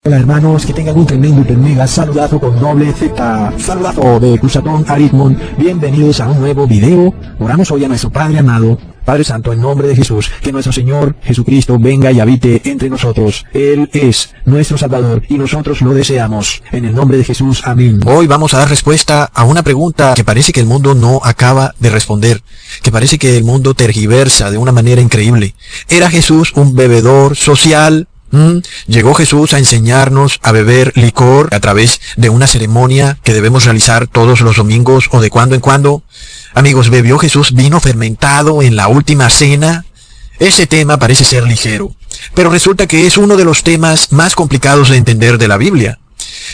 Hola hermanos, que tengan un tremendo hiper mega saludazo con doble Z, saludazo de Cruzatón Aritmon. Bienvenidos a un nuevo video. Oramos hoy a nuestro Padre amado, Padre Santo, en nombre de Jesús, que nuestro Señor Jesucristo venga y habite entre nosotros. Él es nuestro Salvador y nosotros lo deseamos. En el nombre de Jesús, amén. Hoy vamos a dar respuesta a una pregunta que parece que el mundo no acaba de responder, que parece que el mundo tergiversa de una manera increíble. ¿Era Jesús un bebedor social? ¿Llegó Jesús a enseñarnos a beber licor a través de una ceremonia que debemos realizar todos los domingos o de cuando en cuando? Amigos, ¿bebió Jesús vino fermentado en la última cena? Ese tema parece ser ligero, pero resulta que es uno de los temas más complicados de entender de la Biblia.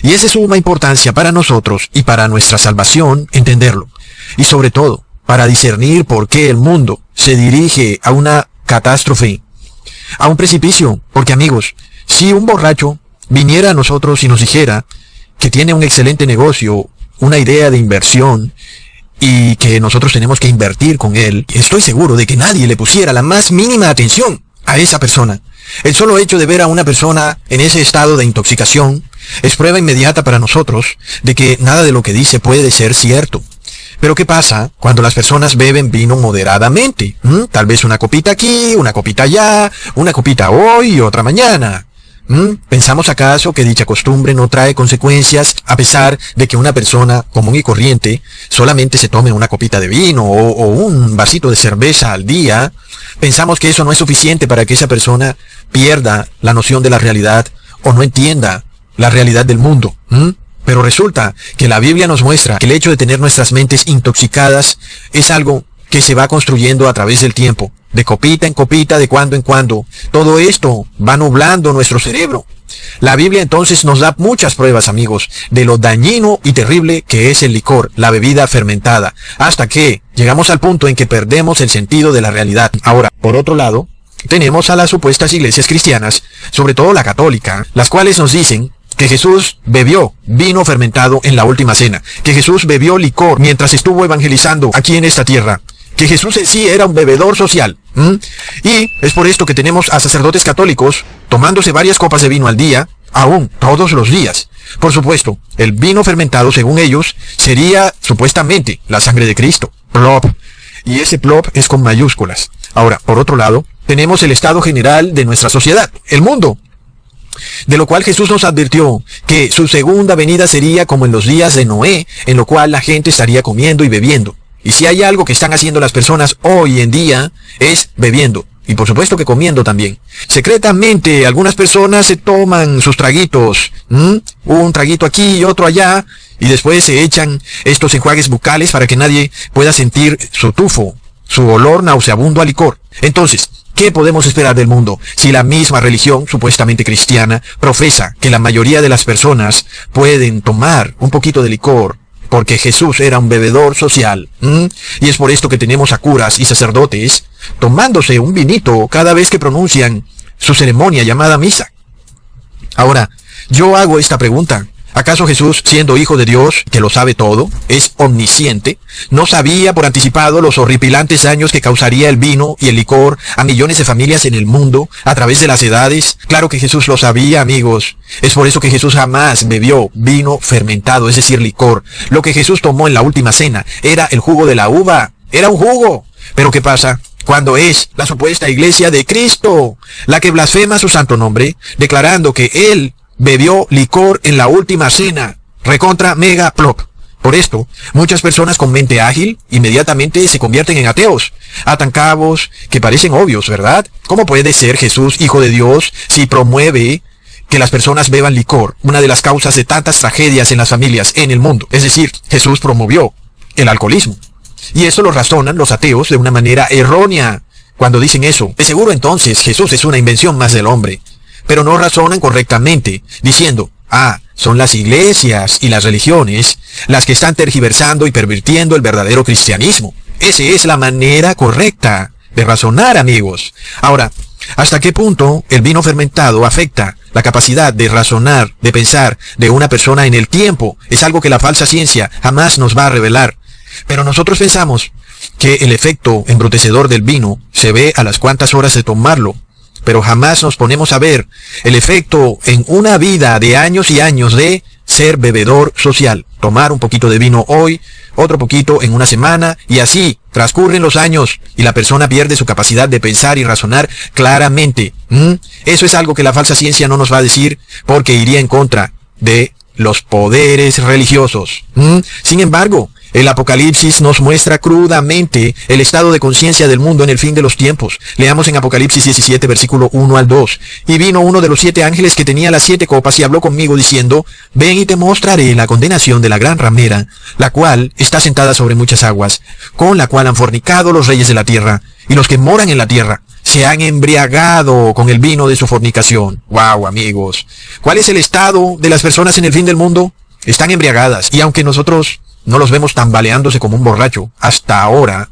Y es de suma importancia para nosotros y para nuestra salvación entenderlo. Y sobre todo, para discernir por qué el mundo se dirige a una catástrofe, a un precipicio. Porque amigos, si un borracho viniera a nosotros y nos dijera que tiene un excelente negocio, una idea de inversión, y que nosotros tenemos que invertir con él, estoy seguro de que nadie le pusiera la más mínima atención a esa persona. El solo hecho de ver a una persona en ese estado de intoxicación es prueba inmediata para nosotros de que nada de lo que dice puede ser cierto. Pero ¿qué pasa cuando las personas beben vino moderadamente? Tal vez una copita aquí, una copita allá, una copita hoy y otra mañana. ¿Pensamos acaso que dicha costumbre no trae consecuencias a pesar de que una persona común y corriente solamente se tome una copita de vino o un vasito de cerveza al día? ¿Pensamos que eso no es suficiente para que esa persona pierda la noción de la realidad o no entienda la realidad del mundo? Pero resulta que la Biblia nos muestra que el hecho de tener nuestras mentes intoxicadas es algo que se va construyendo a través del tiempo, de copita en copita, de cuando en cuando. Todo esto va nublando nuestro cerebro. La Biblia entonces nos da muchas pruebas, amigos, de lo dañino y terrible que es el licor, la bebida fermentada, hasta que llegamos al punto en que perdemos el sentido de la realidad. Ahora, por otro lado, tenemos a las supuestas iglesias cristianas, sobre todo la católica, las cuales nos dicen que Jesús bebió vino fermentado en la última cena, que Jesús bebió licor mientras estuvo evangelizando aquí en esta tierra, que Jesús en sí era un bebedor social. Y es por esto que tenemos a sacerdotes católicos tomándose varias copas de vino al día, aún todos los días. Por supuesto, el vino fermentado, según ellos, sería supuestamente la sangre de Cristo. Plop. Y ese plop es con mayúsculas. Ahora, por otro lado, tenemos el estado general de nuestra sociedad, el mundo, de lo cual Jesús nos advirtió que su segunda venida sería como en los días de Noé, en lo cual la gente estaría comiendo y bebiendo. Y si hay algo que están haciendo las personas hoy en día, es bebiendo. Y por supuesto que comiendo también. Secretamente, algunas personas se toman sus traguitos, un traguito aquí y otro allá, y después se echan estos enjuagues bucales para que nadie pueda sentir su tufo, su olor nauseabundo a licor. Entonces, ¿qué podemos esperar del mundo si la misma religión, supuestamente cristiana, profesa que la mayoría de las personas pueden tomar un poquito de licor porque Jesús era un bebedor social? Y es por esto que tenemos a curas y sacerdotes tomándose un vinito cada vez que pronuncian su ceremonia llamada misa. Ahora, yo hago esta pregunta. ¿Acaso Jesús, siendo hijo de Dios, que lo sabe todo, es omnisciente, no sabía por anticipado los horripilantes daños que causaría el vino y el licor a millones de familias en el mundo a través de las edades? Claro que Jesús lo sabía, amigos. Es por eso que Jesús jamás bebió vino fermentado, es decir, licor. Lo que Jesús tomó en la última cena era el jugo de la uva. Era un jugo. Pero ¿qué pasa cuando es la supuesta iglesia de Cristo la que blasfema su santo nombre, declarando que Él bebió licor en la última cena? Recontra mega plop. Por esto, muchas personas con mente ágil inmediatamente se convierten en ateos. Atan cabos que parecen obvios, ¿verdad? ¿Cómo puede ser Jesús hijo de Dios si promueve que las personas beban licor, una de las causas de tantas tragedias en las familias en el mundo? Es decir, Jesús promovió el alcoholismo. Y eso lo razonan los ateos de una manera errónea cuando dicen eso. De seguro entonces Jesús es una invención más del hombre. Pero no razonan correctamente, diciendo, son las iglesias y las religiones las que están tergiversando y pervirtiendo el verdadero cristianismo. Esa es la manera correcta de razonar, amigos. Ahora, ¿hasta qué punto el vino fermentado afecta la capacidad de razonar, de pensar de una persona en el tiempo? Es algo que la falsa ciencia jamás nos va a revelar. Pero nosotros pensamos que el efecto embrutecedor del vino se ve a las cuantas horas de tomarlo. pero jamás nos ponemos a ver el efecto en una vida de años y años de ser bebedor social. Tomar un poquito de vino hoy, otro poquito en una semana, y así transcurren los años y la persona pierde su capacidad de pensar y razonar claramente. Eso es algo que la falsa ciencia no nos va a decir, porque iría en contra de los poderes religiosos. Sin embargo, el Apocalipsis nos muestra crudamente el estado de conciencia del mundo en el fin de los tiempos. Leamos en Apocalipsis 17, versículo 1 al 2. Y vino uno de los 7 ángeles que tenía las 7 copas y habló conmigo diciendo, ven y te mostraré la condenación de la gran ramera, la cual está sentada sobre muchas aguas, con la cual han fornicado los reyes de la tierra, y los que moran en la tierra se han embriagado con el vino de su fornicación. ¡Wow, amigos! ¿Cuál es el estado de las personas en el fin del mundo? Están embriagadas, y aunque nosotros no los vemos tambaleándose como un borracho, hasta ahora,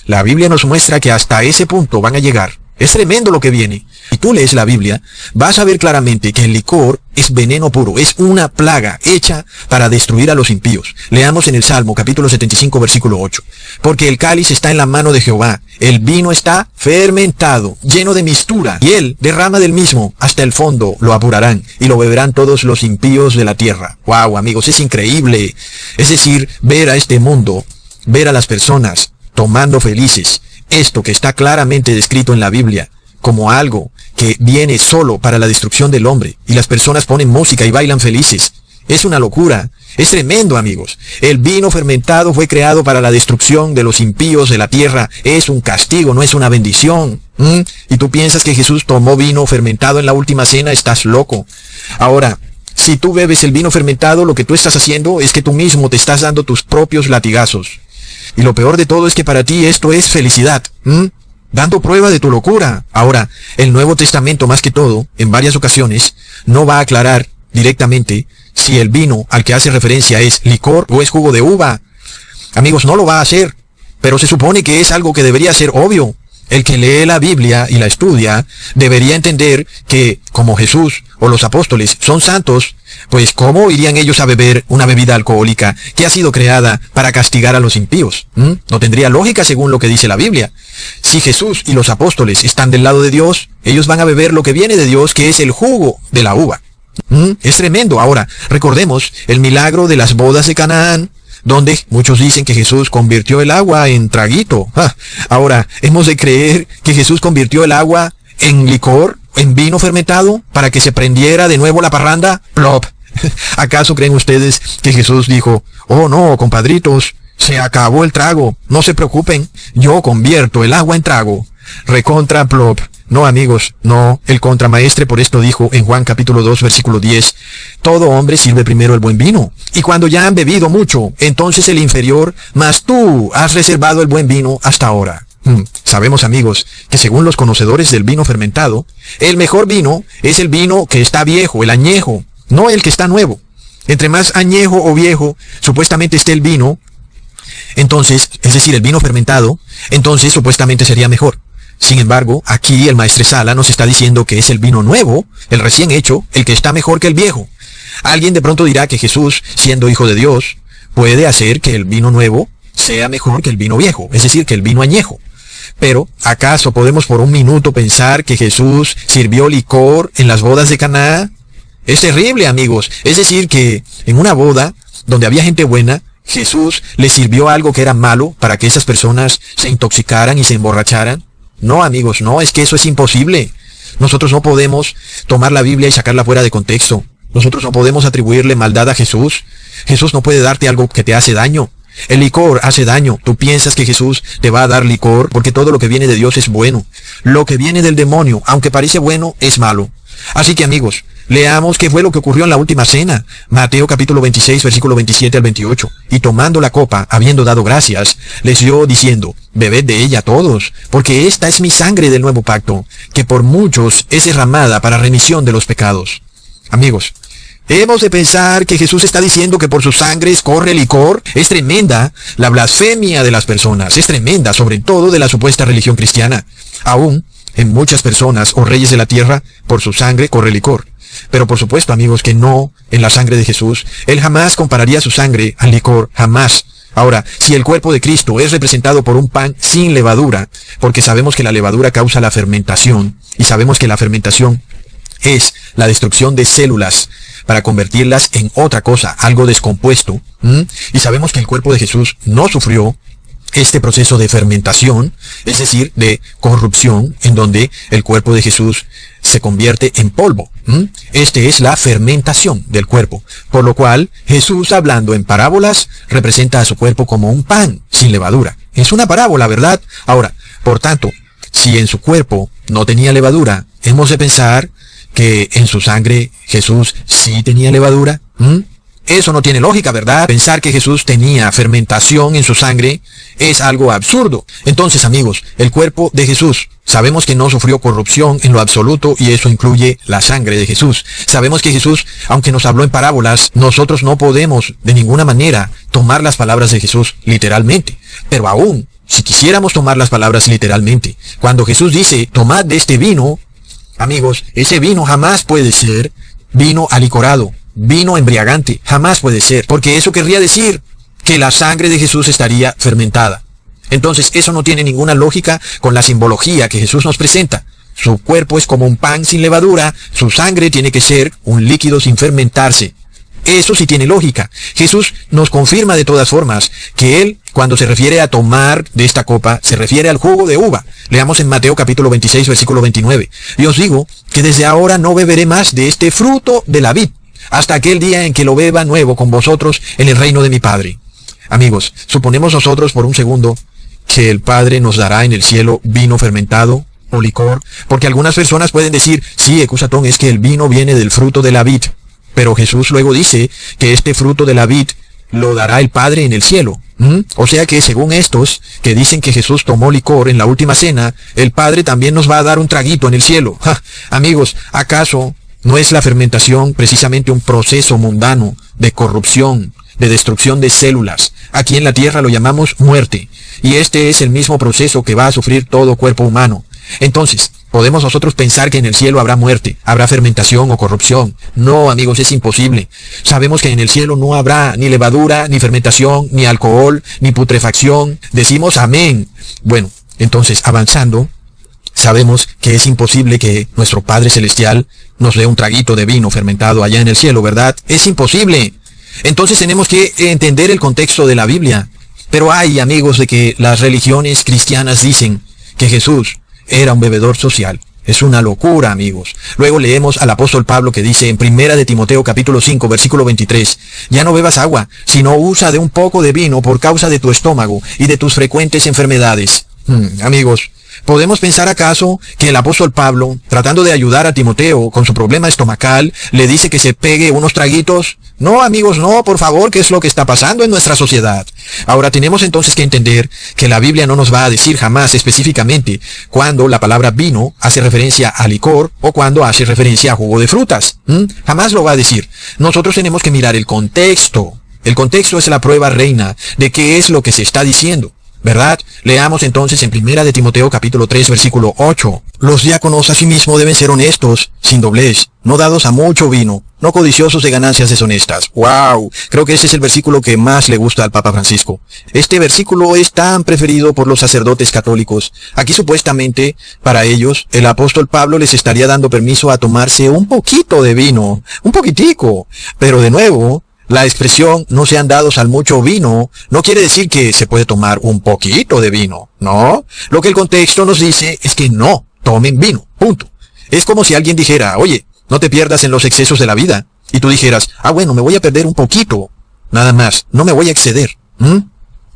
la Biblia nos muestra que hasta ese punto van a llegar. Es tremendo lo que viene. Si tú lees la Biblia, vas a ver claramente que el licor es veneno puro, es una plaga hecha para destruir a los impíos. Leamos en el Salmo, capítulo 75, versículo 8. Porque el cáliz está en la mano de Jehová, el vino está fermentado, lleno de mistura, y él derrama del mismo, hasta el fondo lo apurarán, y lo beberán todos los impíos de la tierra. ¡Wow, amigos! Es increíble. Es decir, ver a este mundo, ver a las personas tomando felices, esto que está claramente descrito en la Biblia como algo que viene solo para la destrucción del hombre, y las personas ponen música y bailan felices. Es una locura. Es tremendo, amigos. El vino fermentado fue creado para la destrucción de los impíos de la tierra. Es un castigo, no es una bendición. Y tú piensas que Jesús tomó vino fermentado en la última cena, estás loco. Ahora, si tú bebes el vino fermentado, lo que tú estás haciendo es que tú mismo te estás dando tus propios latigazos. Y lo peor de todo es que para ti esto es felicidad, dando prueba de tu locura. Ahora, el Nuevo Testamento, más que todo, en varias ocasiones, no va a aclarar directamente si el vino al que hace referencia es licor o es jugo de uva. Amigos, no lo va a hacer, pero se supone que es algo que debería ser obvio. El que lee la Biblia y la estudia debería entender que, como Jesús o los apóstoles son santos, pues ¿cómo irían ellos a beber una bebida alcohólica que ha sido creada para castigar a los impíos? No tendría lógica según lo que dice la Biblia. Si Jesús y los apóstoles están del lado de Dios, ellos van a beber lo que viene de Dios, que es el jugo de la uva. Es tremendo. Ahora, recordemos el milagro de las bodas de Canaán, donde muchos dicen que Jesús convirtió el agua en traguito. Ahora, ¿hemos de creer que Jesús convirtió el agua en licor, en vino fermentado, para que se prendiera de nuevo la parranda? ¡Plop! ¿Acaso creen ustedes que Jesús dijo, oh no, compadritos, se acabó el trago, no se preocupen, yo convierto el agua en trago? Recontra plop. No, amigos, no. El contramaestre por esto dijo en Juan capítulo 2, versículo 10, todo hombre sirve primero el buen vino, y cuando ya han bebido mucho, entonces el inferior, mas tú has reservado el buen vino hasta ahora. Sabemos, amigos, que según los conocedores del vino fermentado, el mejor vino es el vino que está viejo, el añejo, no el que está nuevo. Entre más añejo o viejo, supuestamente esté el vino, entonces, es decir, el vino fermentado, entonces supuestamente sería mejor. Sin embargo, aquí el maestresala nos está diciendo que es el vino nuevo, el recién hecho, el que está mejor que el viejo. Alguien de pronto dirá que Jesús, siendo hijo de Dios, puede hacer que el vino nuevo sea mejor que el vino viejo, es decir, que el vino añejo. Pero, ¿acaso podemos por un minuto pensar que Jesús sirvió licor en las bodas de Caná? Es terrible, amigos. Es decir, que en una boda donde había gente buena, Jesús les sirvió algo que era malo para que esas personas se intoxicaran y se emborracharan. No, amigos, no, es que eso es imposible. Nosotros no podemos tomar la Biblia y sacarla fuera de contexto. Nosotros no podemos atribuirle maldad a Jesús. Jesús no puede darte algo que te hace daño. El licor hace daño. Tú piensas que Jesús te va a dar licor porque todo lo que viene de Dios es bueno. Lo que viene del demonio, aunque parece bueno, es malo. Así que, amigos, leamos qué fue lo que ocurrió en la última cena. Mateo capítulo 26, versículo 27 al 28. Y tomando la copa, habiendo dado gracias, les dio diciendo, bebed de ella todos, porque esta es mi sangre del nuevo pacto, que por muchos es derramada para remisión de los pecados. Amigos, hemos de pensar que Jesús está diciendo que por sus sangres corre licor. Es tremenda la blasfemia de las personas, es tremenda sobre todo de la supuesta religión cristiana. Aún en muchas personas o reyes de la tierra, por su sangre corre licor. Pero por supuesto, amigos, que no en la sangre de Jesús. Él jamás compararía su sangre al licor, jamás. Ahora, si el cuerpo de Cristo es representado por un pan sin levadura, porque sabemos que la levadura causa la fermentación, y sabemos que la fermentación es la destrucción de células para convertirlas en otra cosa, algo descompuesto, y sabemos que el cuerpo de Jesús no sufrió este proceso de fermentación, es decir, de corrupción, en donde el cuerpo de Jesús se convierte en polvo. Este es la fermentación del cuerpo, por lo cual Jesús, hablando en parábolas, representa a su cuerpo como un pan sin levadura. Es una parábola, ¿verdad? Ahora, por tanto, si en su cuerpo no tenía levadura, hemos de pensar que en su sangre Jesús sí tenía levadura. Eso no tiene lógica, ¿verdad? Pensar que Jesús tenía fermentación en su sangre es algo absurdo. Entonces, amigos, el cuerpo de Jesús, sabemos que no sufrió corrupción en lo absoluto, y eso incluye la sangre de Jesús. Sabemos que Jesús, aunque nos habló en parábolas, nosotros no podemos de ninguna manera tomar las palabras de Jesús literalmente. Pero aún, si quisiéramos tomar las palabras literalmente, cuando Jesús dice, tomad de este vino, amigos, ese vino jamás puede ser vino alicorado, vino embriagante, jamás puede ser, porque eso querría decir que la sangre de Jesús estaría fermentada. Entonces, eso no tiene ninguna lógica con la simbología que Jesús nos presenta. Su cuerpo es como un pan sin levadura, su sangre tiene que ser un líquido sin fermentarse. Eso sí tiene lógica. Jesús nos confirma de todas formas que Él, cuando se refiere a tomar de esta copa, se refiere al jugo de uva. Leamos en Mateo capítulo 26, versículo 29. Y os digo que desde ahora no beberé más de este fruto de la vid, hasta aquel día en que lo beba nuevo con vosotros en el reino de mi Padre. Amigos, suponemos nosotros por un segundo que el Padre nos dará en el cielo vino fermentado o licor, porque algunas personas pueden decir, sí, Ecusatón, es que el vino viene del fruto de la vid, pero Jesús luego dice que este fruto de la vid lo dará el Padre en el cielo. O sea que según estos que dicen que Jesús tomó licor en la última cena, el Padre también nos va a dar un traguito en el cielo. Amigos, ¿acaso no es la fermentación precisamente un proceso mundano de corrupción, de destrucción de células? Aquí en la tierra lo llamamos muerte, y este es el mismo proceso que va a sufrir todo cuerpo humano. Entonces, ¿podemos nosotros pensar que en el cielo habrá muerte, habrá fermentación o corrupción? No, amigos, es imposible. Sabemos que en el cielo no habrá ni levadura, ni fermentación, ni alcohol, ni putrefacción. Decimos amén. Bueno, entonces, avanzando, sabemos que es imposible que nuestro Padre Celestial nos dé un traguito de vino fermentado allá en el cielo, ¿verdad? Es imposible. Entonces tenemos que entender el contexto de la Biblia. Pero hay, amigos, de que las religiones cristianas dicen que Jesús era un bebedor social. Es una locura, amigos. Luego leemos al apóstol Pablo que dice en 1 de Timoteo capítulo 5, versículo 23, ya no bebas agua, sino usa de un poco de vino por causa de tu estómago y de tus frecuentes enfermedades. Amigos, ¿podemos pensar acaso que el apóstol Pablo, tratando de ayudar a Timoteo con su problema estomacal, le dice que se pegue unos traguitos? No, amigos, no, por favor, ¿qué es lo que está pasando en nuestra sociedad? Ahora, tenemos entonces que entender que la Biblia no nos va a decir jamás específicamente cuando la palabra vino hace referencia a licor o cuando hace referencia a jugo de frutas. Jamás lo va a decir. Nosotros tenemos que mirar el contexto. El contexto es la prueba reina de qué es lo que se está diciendo, ¿verdad? Leamos entonces en 1 de Timoteo capítulo 3 versículo 8. Los diáconos asimismo deben ser honestos, sin doblez, no dados a mucho vino, no codiciosos de ganancias deshonestas. ¡Wow! Creo que ese es el versículo que más le gusta al Papa Francisco. Este versículo es tan preferido por los sacerdotes católicos. Aquí supuestamente, para ellos, el apóstol Pablo les estaría dando permiso a tomarse un poquito de vino, un poquitico. Pero de nuevo, la expresión no sean dados al mucho vino no quiere decir que se puede tomar un poquito de vino, ¿no? Lo que el contexto nos dice es que no tomen vino, punto. Es como si alguien dijera, oye, no te pierdas en los excesos de la vida. Y tú dijeras, bueno, me voy a perder un poquito, nada más, no me voy a exceder.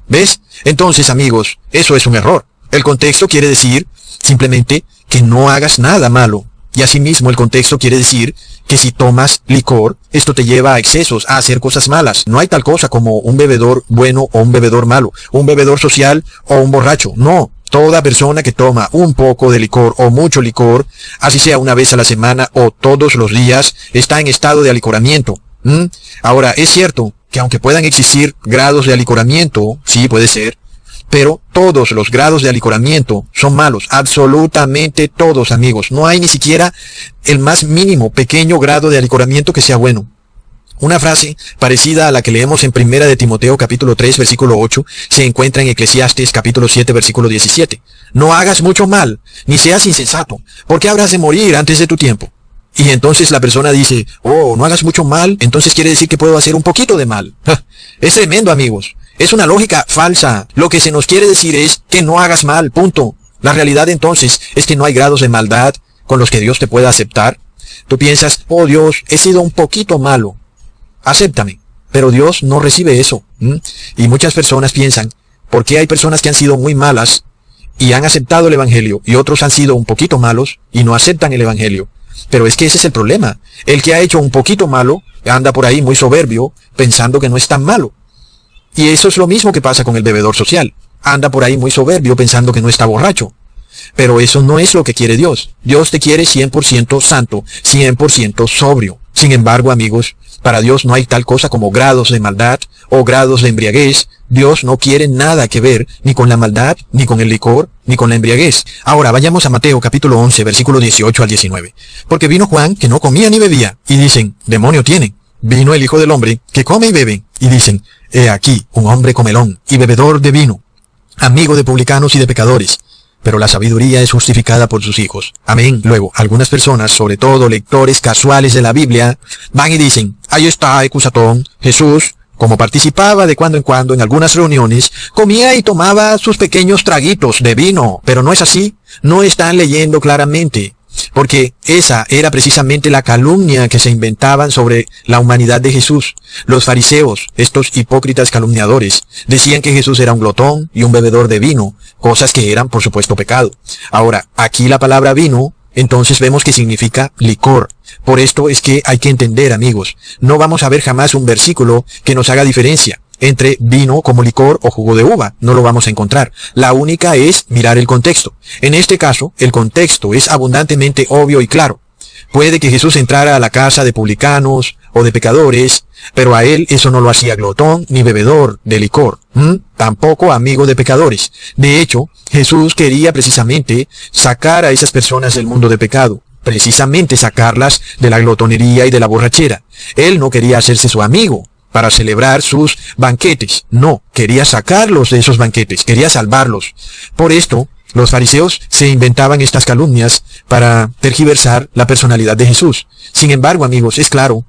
¿Ves? Entonces, amigos, eso es un error. El contexto quiere decir simplemente que no hagas nada malo. Y asimismo el contexto quiere decir que si tomas licor, esto te lleva a excesos, a hacer cosas malas. No hay tal cosa como un bebedor bueno o un bebedor malo, un bebedor social o un borracho. No, toda persona que toma un poco de licor o mucho licor, así sea una vez a la semana o todos los días, está en estado de alicoramiento. Ahora, es cierto que aunque puedan existir grados de alicoramiento, sí puede ser, pero todos los grados de alicoramiento son malos, absolutamente todos, amigos. No hay ni siquiera el más mínimo pequeño grado de alicoramiento que sea bueno. Una frase parecida a la que leemos en 1 de Timoteo capítulo 3 versículo 8 se encuentra en Eclesiastes capítulo 7 versículo 17. No hagas mucho mal, ni seas insensato, porque habrás de morir antes de tu tiempo. Y entonces la persona dice, oh, no hagas mucho mal, entonces quiere decir que puedo hacer un poquito de mal. Es tremendo, amigos. Es una lógica falsa. Lo que se nos quiere decir es que no hagas mal, punto. La realidad entonces es que no hay grados de maldad con los que Dios te pueda aceptar. Tú piensas, oh Dios, he sido un poquito malo. Acéptame. Pero Dios no recibe eso. Y muchas personas piensan, ¿por qué hay personas que han sido muy malas y han aceptado el Evangelio y otros han sido un poquito malos y no aceptan el Evangelio? Pero es que ese es el problema. El que ha hecho un poquito malo anda por ahí muy soberbio pensando que no es tan malo. Y eso es lo mismo que pasa con el bebedor social. Anda por ahí muy soberbio pensando que no está borracho. Pero eso no es lo que quiere Dios. Dios te quiere 100% santo, 100% sobrio. Sin embargo, amigos, para Dios no hay tal cosa como grados de maldad o grados de embriaguez. Dios no quiere nada que ver ni con la maldad, ni con el licor, ni con la embriaguez. Ahora vayamos a Mateo capítulo 11, versículo 18 al 19. Porque vino Juan que no comía ni bebía, y dicen, demonio tiene. Vino el Hijo del Hombre que come y bebe, y dicen, he aquí un hombre comelón y bebedor de vino, amigo de publicanos y de pecadores. Pero la sabiduría es justificada por sus hijos. Amén. Luego, algunas personas, sobre todo lectores casuales de la Biblia, van y dicen, ahí está Ecusatón, Jesús, como participaba de cuando en cuando en algunas reuniones, comía y tomaba sus pequeños traguitos de vino. Pero no es así. No están leyendo claramente. Porque esa era precisamente la calumnia que se inventaban sobre la humanidad de Jesús. Los fariseos, estos hipócritas calumniadores, decían que Jesús era un glotón y un bebedor de vino, cosas que eran por supuesto pecado. Ahora, aquí la palabra vino, entonces vemos que significa licor. Por esto es que hay que entender, amigos, no vamos a ver jamás un versículo que nos haga diferencia entre vino como licor o jugo de uva. No lo vamos a encontrar. La única es mirar el contexto. En este caso, el contexto es abundantemente obvio y claro. Puede que Jesús entrara a la casa de publicanos o de pecadores, pero a él eso no lo hacía glotón ni bebedor de licor. Tampoco amigo de pecadores. De hecho, Jesús quería precisamente sacar a esas personas del mundo de pecado. Precisamente sacarlas de la glotonería y de la borrachera. Él no quería hacerse su amigo para celebrar sus banquetes. No, quería sacarlos de esos banquetes, quería salvarlos. Por esto, los fariseos se inventaban estas calumnias para tergiversar la personalidad de Jesús. Sin embargo, amigos, es claro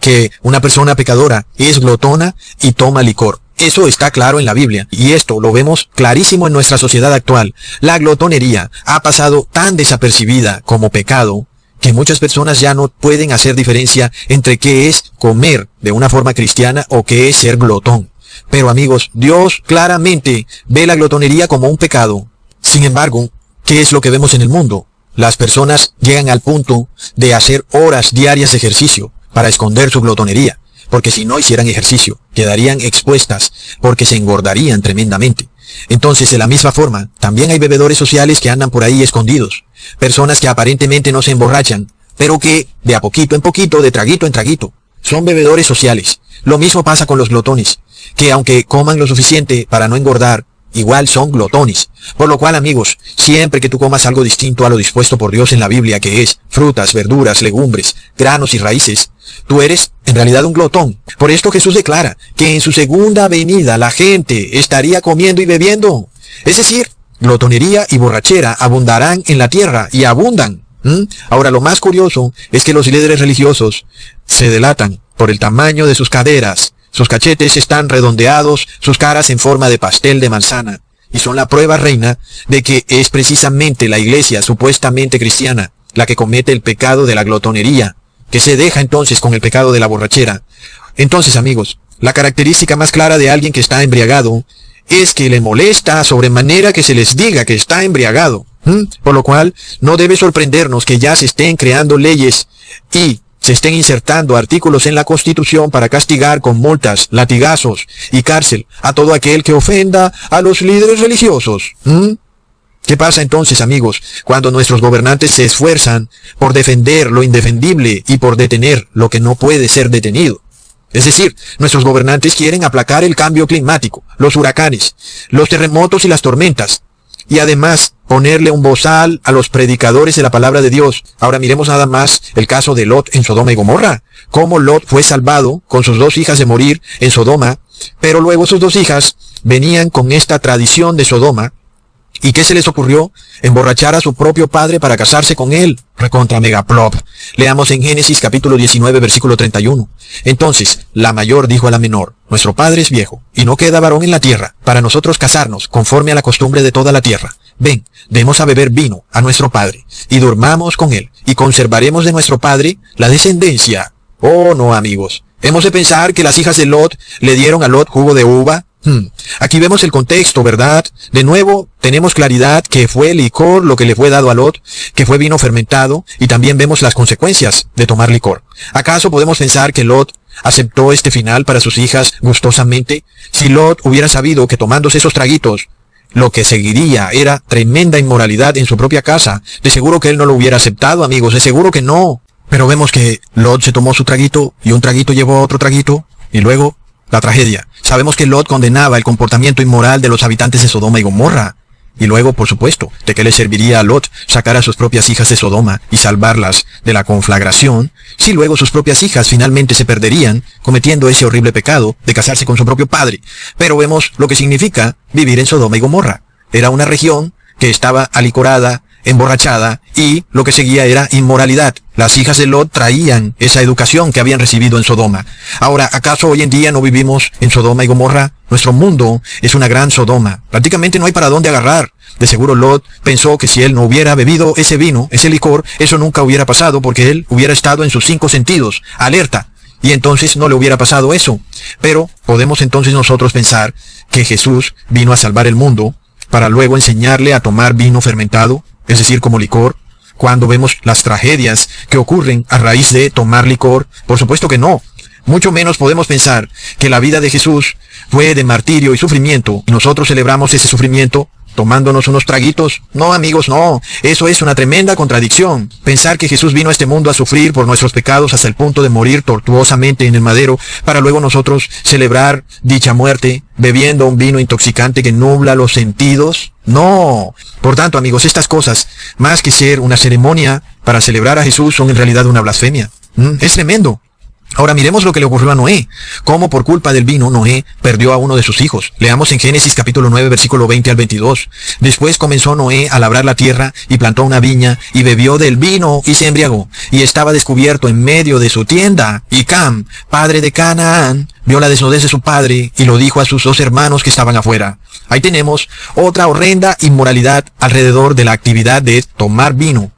que una persona pecadora es glotona y toma licor. Eso está claro en la Biblia, y esto lo vemos clarísimo en nuestra sociedad actual. La glotonería ha pasado tan desapercibida como pecado, que muchas personas ya no pueden hacer diferencia entre qué es comer de una forma cristiana o qué es ser glotón. Pero amigos, Dios claramente ve la glotonería como un pecado. Sin embargo, ¿qué es lo que vemos en el mundo? Las personas llegan al punto de hacer horas diarias de ejercicio para esconder su glotonería, porque si no hicieran ejercicio, quedarían expuestas porque se engordarían tremendamente. Entonces, de la misma forma, también hay bebedores sociales que andan por ahí escondidos. Personas que aparentemente no se emborrachan, pero que, de a poquito en poquito, de traguito en traguito, son bebedores sociales. Lo mismo pasa con los glotones, que aunque coman lo suficiente para no engordar, igual son glotones. Por lo cual, amigos, siempre que tú comas algo distinto a lo dispuesto por Dios en la Biblia, que es frutas, verduras, legumbres, granos y raíces, tú eres en realidad un glotón. Por esto Jesús declara que en su segunda venida la gente estaría comiendo y bebiendo. Es decir, glotonería y borrachera abundarán en la tierra y abundan. Ahora, lo más curioso es que los líderes religiosos se delatan por el tamaño de sus caderas. Sus cachetes están redondeados, sus caras en forma de pastel de manzana. Y son la prueba reina de que es precisamente la iglesia supuestamente cristiana la que comete el pecado de la glotonería, que se deja entonces con el pecado de la borrachera. Entonces, amigos, la característica más clara de alguien que está embriagado es que le molesta sobremanera que se les diga que está embriagado. Por lo cual, no debe sorprendernos que ya se estén creando leyes y se estén insertando artículos en la Constitución para castigar con multas, latigazos y cárcel a todo aquel que ofenda a los líderes religiosos. ¿Qué pasa entonces, amigos, cuando nuestros gobernantes se esfuerzan por defender lo indefendible y por detener lo que no puede ser detenido? Es decir, nuestros gobernantes quieren aplacar el cambio climático, los huracanes, los terremotos y las tormentas. Y además, ponerle un bozal a los predicadores de la palabra de Dios. Ahora miremos nada más el caso de Lot en Sodoma y Gomorra. Cómo Lot fue salvado con sus 2 hijas de morir en Sodoma, pero luego sus 2 hijas venían con esta tradición de Sodoma. ¿Y qué se les ocurrió? Emborrachar a su propio padre para casarse con él. Recontra megaplop. Leamos en Génesis capítulo 19, versículo 31. Entonces, la mayor dijo a la menor, nuestro padre es viejo, y no queda varón en la tierra, para nosotros casarnos, conforme a la costumbre de toda la tierra. Ven, demos a beber vino a nuestro padre, y durmamos con él, y conservaremos de nuestro padre la descendencia. Oh, no, amigos. Hemos de pensar que las hijas de Lot le dieron a Lot jugo de uva. Aquí vemos el contexto, ¿verdad? De nuevo, tenemos claridad que fue licor lo que le fue dado a Lot, que fue vino fermentado, y también vemos las consecuencias de tomar licor. ¿Acaso podemos pensar que Lot aceptó este final para sus hijas gustosamente? Si Lot hubiera sabido que tomándose esos traguitos, lo que seguiría era tremenda inmoralidad en su propia casa, de seguro que él no lo hubiera aceptado, amigos, de seguro que no. Pero vemos que Lot se tomó su traguito, y un traguito llevó a otro traguito, y luego la tragedia. Sabemos que Lot condenaba el comportamiento inmoral de los habitantes de Sodoma y Gomorra. Y luego, por supuesto, ¿de qué le serviría a Lot sacar a sus propias hijas de Sodoma y salvarlas de la conflagración, si luego sus propias hijas finalmente se perderían cometiendo ese horrible pecado de casarse con su propio padre? Pero vemos lo que significa vivir en Sodoma y Gomorra. Era una región que estaba alicorada, emborrachada, y lo que seguía era inmoralidad. Las hijas de Lot traían esa educación que habían recibido en Sodoma. Ahora, ¿acaso hoy en día no vivimos en Sodoma y Gomorra? Nuestro mundo es una gran Sodoma. Prácticamente no hay para dónde agarrar. De seguro Lot pensó que si él no hubiera bebido ese vino, ese licor, eso nunca hubiera pasado porque él hubiera estado en sus 5 sentidos, alerta. Y entonces no le hubiera pasado eso. Pero podemos entonces nosotros pensar que Jesús vino a salvar el mundo para luego enseñarle a tomar vino fermentado, es decir, como licor. Cuando vemos las tragedias que ocurren a raíz de tomar licor, por supuesto que no. Mucho menos podemos pensar que la vida de Jesús fue de martirio y sufrimiento, y nosotros celebramos ese sufrimiento tomándonos unos traguitos. No, amigos, no. Eso es una tremenda contradicción. Pensar que Jesús vino a este mundo a sufrir por nuestros pecados hasta el punto de morir tortuosamente en el madero, para luego nosotros celebrar dicha muerte, bebiendo un vino intoxicante que nubla los sentidos. No. Por tanto, amigos, estas cosas, más que ser una ceremonia para celebrar a Jesús, son en realidad una blasfemia. Es tremendo. Ahora miremos lo que le ocurrió a Noé. Cómo por culpa del vino Noé perdió a uno de sus hijos. Leamos en Génesis capítulo 9, versículo 20 al 22. Después comenzó Noé a labrar la tierra y plantó una viña y bebió del vino y se embriagó. Y estaba descubierto en medio de su tienda. Y Cam, padre de Canaán, vio la desnudez de su padre y lo dijo a sus 2 hermanos que estaban afuera. Ahí tenemos otra horrenda inmoralidad alrededor de la actividad de tomar vino.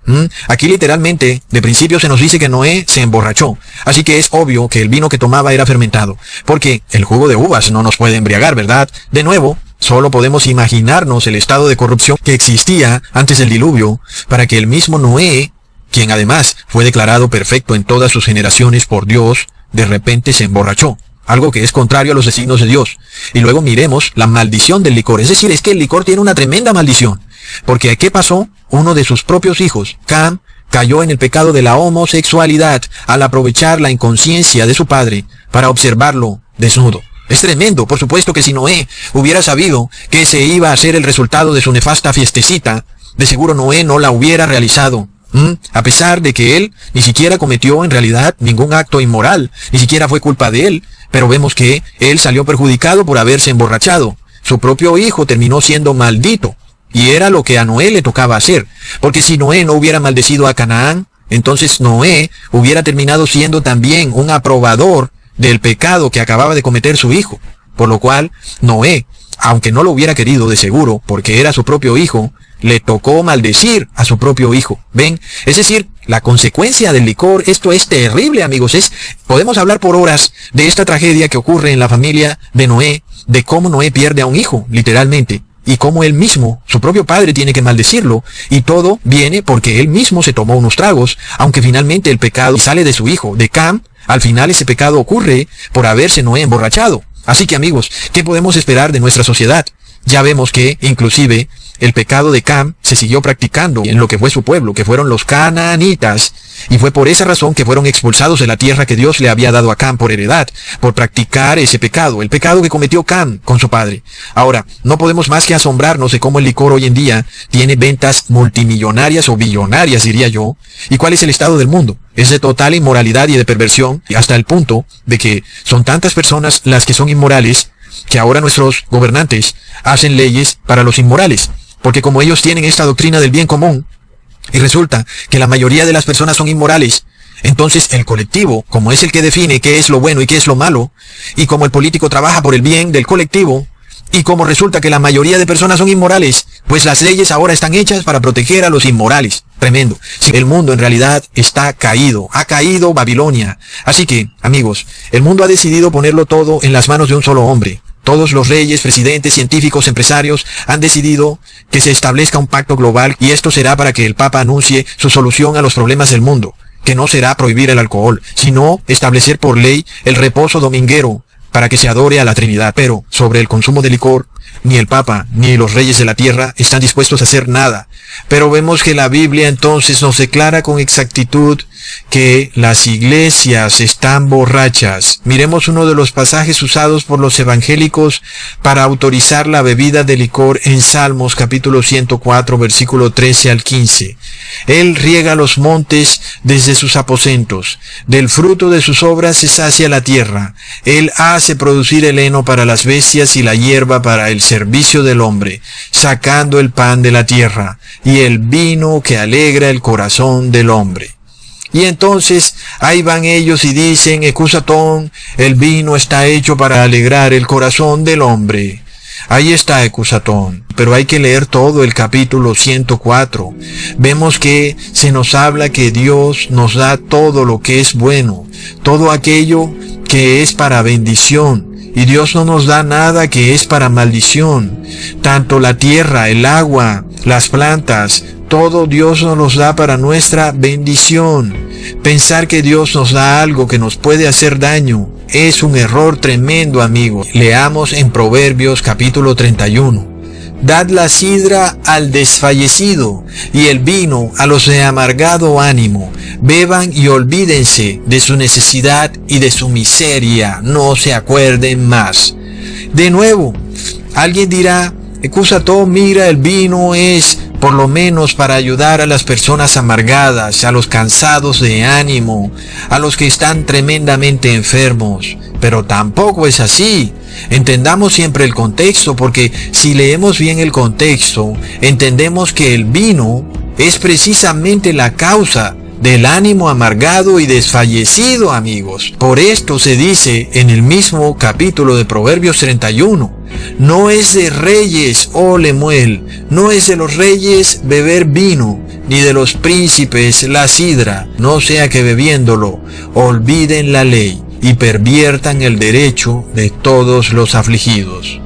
Aquí literalmente, de principio se nos dice que Noé se emborrachó. Así que es obvio que el vino que tomaba era fermentado, porque el jugo de uvas no nos puede embriagar, ¿verdad? De nuevo, solo podemos imaginarnos el estado de corrupción que existía antes del diluvio, para que el mismo Noé, quien además fue declarado perfecto en todas sus generaciones por Dios, de repente se emborrachó. Algo que es contrario a los designios de Dios. Y luego miremos la maldición del licor. Es decir, es que el licor tiene una tremenda maldición. Porque ¿qué pasó? Uno de sus propios hijos, Cam, cayó en el pecado de la homosexualidad al aprovechar la inconsciencia de su padre para observarlo desnudo. Es tremendo. Por supuesto que si Noé hubiera sabido que ese iba a ser el resultado de su nefasta fiestecita, de seguro Noé no la hubiera realizado. A pesar de que él ni siquiera cometió en realidad ningún acto inmoral, ni siquiera fue culpa de él, pero vemos que él salió perjudicado por haberse emborrachado. Su propio hijo terminó siendo maldito, y era lo que a Noé le tocaba hacer, porque si Noé no hubiera maldecido a Canaán, entonces Noé hubiera terminado siendo también un aprobador del pecado que acababa de cometer su hijo, por lo cual Noé, aunque no lo hubiera querido de seguro, porque era su propio hijo, le tocó maldecir a su propio hijo. ¿Ven? Es decir, la consecuencia del licor, esto es terrible, amigos. Podemos hablar por horas de esta tragedia que ocurre en la familia de Noé, de cómo Noé pierde a un hijo, literalmente, y cómo él mismo, su propio padre, tiene que maldecirlo, y todo viene porque él mismo se tomó unos tragos, aunque finalmente el pecado sale de su hijo, de Cam. Al final ese pecado ocurre por haberse Noé emborrachado. Así que, amigos, ¿qué podemos esperar de nuestra sociedad? Ya vemos que, inclusive, el pecado de Cam se siguió practicando en lo que fue su pueblo, que fueron los canaanitas, y fue por esa razón que fueron expulsados de la tierra que Dios le había dado a Cam por heredad, por practicar ese pecado, el pecado que cometió Cam con su padre. Ahora, no podemos más que asombrarnos de cómo el licor hoy en día tiene ventas multimillonarias o billonarias, diría yo. ¿Y cuál es el estado del mundo? Es de total inmoralidad y de perversión, hasta el punto de que son tantas personas las que son inmorales, que ahora nuestros gobernantes hacen leyes para los inmorales, porque como ellos tienen esta doctrina del bien común, y resulta que la mayoría de las personas son inmorales, entonces el colectivo, como es el que define qué es lo bueno y qué es lo malo, y como el político trabaja por el bien del colectivo, y como resulta que la mayoría de personas son inmorales, pues las leyes ahora están hechas para proteger a los inmorales. Tremendo. Sí, el mundo en realidad está caído. Ha caído Babilonia. Así que, amigos, el mundo ha decidido ponerlo todo en las manos de un solo hombre. Todos los reyes, presidentes, científicos, empresarios han decidido que se establezca un pacto global, y esto será para que el Papa anuncie su solución a los problemas del mundo, que no será prohibir el alcohol, sino establecer por ley el reposo dominguero para que se adore a la Trinidad. Pero sobre el consumo de licor, ni el Papa ni los reyes de la tierra están dispuestos a hacer nada. Pero vemos que la Biblia entonces nos declara con exactitud que las iglesias están borrachas. Miremos uno de los pasajes usados por los evangélicos para autorizar la bebida de licor en Salmos capítulo 104, versículo 13 al 15. Él riega los montes desde sus aposentos. Del fruto de sus obras se sacia la tierra. Él hace producir el heno para las bestias y la hierba para el servicio del hombre, sacando el pan de la tierra y el vino que alegra el corazón del hombre. Y entonces ahí van ellos y dicen, Ecusatón, el vino está hecho para alegrar el corazón del hombre. Ahí está Ecusatón, pero hay que leer todo el capítulo 104. Vemos que se nos habla que Dios nos da todo lo que es bueno, todo aquello que es para bendición. Y Dios no nos da nada que es para maldición. Tanto la tierra, el agua, las plantas, todo Dios nos los da para nuestra bendición. Pensar que Dios nos da algo que nos puede hacer daño es un error tremendo, amigo. Leamos en Proverbios capítulo 31. Dad la sidra al desfallecido y el vino a los de amargado ánimo. Beban y olvídense de su necesidad y de su miseria. No se acuerden más. De nuevo, alguien dirá, Ecusatón, mira, el vino es por lo menos para ayudar a las personas amargadas, a los cansados de ánimo, a los que están tremendamente enfermos. Pero tampoco es así. Entendamos siempre el contexto, porque si leemos bien el contexto, entendemos que el vino es precisamente la causa del ánimo amargado y desfallecido, amigos. Por esto se dice en el mismo capítulo de Proverbios 31, no es de reyes, oh Lemuel, no es de los reyes beber vino, ni de los príncipes la sidra, no sea que bebiéndolo olviden la ley y perviertan el derecho de todos los afligidos.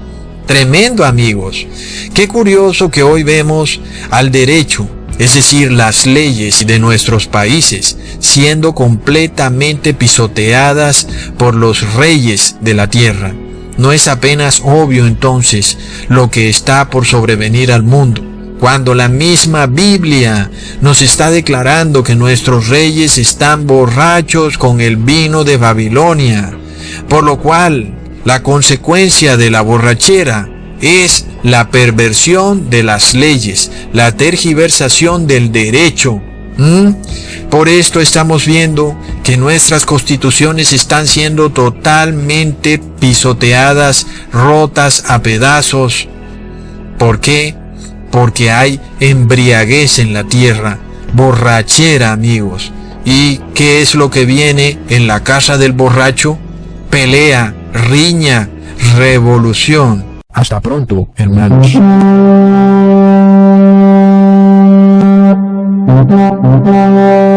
Tremendo, amigos. Qué curioso que hoy vemos al derecho, es decir, las leyes de nuestros países, siendo completamente pisoteadas por los reyes de la tierra. ¿No es apenas obvio entonces lo que está por sobrevenir al mundo, cuando la misma Biblia nos está declarando que nuestros reyes están borrachos con el vino de Babilonia? Por lo cual, la consecuencia de la borrachera es la perversión de las leyes, la tergiversación del derecho. Por esto estamos viendo que nuestras constituciones están siendo totalmente pisoteadas, rotas a pedazos. ¿Por qué? Porque hay embriaguez en la tierra, borrachera, amigos. ¿Y qué es lo que viene en la casa del borracho? Pelea, riña, revolución. Hasta pronto, hermanos. Thank you.